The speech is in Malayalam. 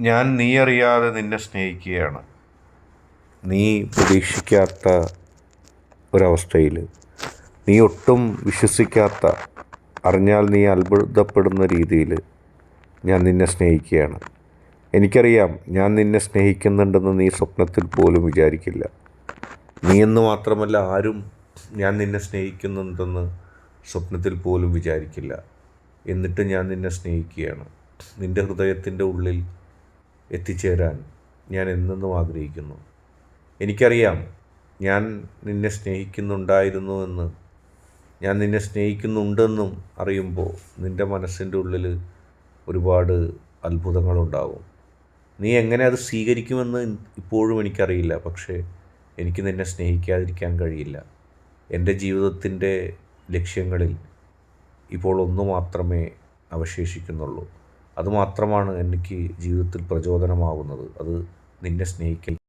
ഞാൻ നീ അറിയാതെ നിന്നെ സ്നേഹിക്കുകയാണ്. നീ പ്രതീക്ഷിക്കാത്ത ഒരവസ്ഥയിൽ, നീ ഒട്ടും വിശ്വസിക്കാത്ത, അറിഞ്ഞാൽ നീ അത്ഭുതപ്പെടുന്ന രീതിയിൽ ഞാൻ നിന്നെ സ്നേഹിക്കുകയാണ്. എനിക്കറിയാം, ഞാൻ നിന്നെ സ്നേഹിക്കുന്നുണ്ടെന്ന് നീ സ്വപ്നത്തിൽ പോലും വിചാരിക്കില്ല. നീ എന്ന് മാത്രമല്ല, ആരും ഞാൻ നിന്നെ സ്നേഹിക്കുന്നുണ്ടെന്ന് സ്വപ്നത്തിൽ പോലും വിചാരിക്കില്ല. എന്നിട്ട് ഞാൻ നിന്നെ സ്നേഹിക്കുകയാണ്. നിൻ്റെ ഹൃദയത്തിൻ്റെ ഉള്ളിൽ എത്തിച്ചേരാൻ ഞാൻ എന്നെന്നും ആഗ്രഹിക്കുന്നു. എനിക്കറിയാം, ഞാൻ നിന്നെ സ്നേഹിക്കുന്നുണ്ടായിരുന്നുവെന്ന്, ഞാൻ നിന്നെ സ്നേഹിക്കുന്നുണ്ടെന്നും അറിയുമ്പോൾ നിൻ്റെ മനസ്സിൻ്റെ ഉള്ളിൽ ഒരുപാട് അത്ഭുതങ്ങളുണ്ടാവും. നീ എങ്ങനെ അത് സ്വീകരിക്കുമെന്ന് ഇപ്പോഴും എനിക്കറിയില്ല. പക്ഷേ എനിക്ക് നിന്നെ സ്നേഹിക്കാതിരിക്കാൻ കഴിയില്ല. എൻ്റെ ജീവിതത്തിൻ്റെ ലക്ഷ്യങ്ങളിൽ ഇപ്പോൾ ഒന്നു മാത്രമേ അവശേഷിക്കുന്നുള്ളൂ. അതുമാത്രമാണ് എനിക്ക് ജീവിതത്തിൽ പ്രചോദനമാകുന്നത്. അത് നിന്നെ സ്നേഹിക്കൽ.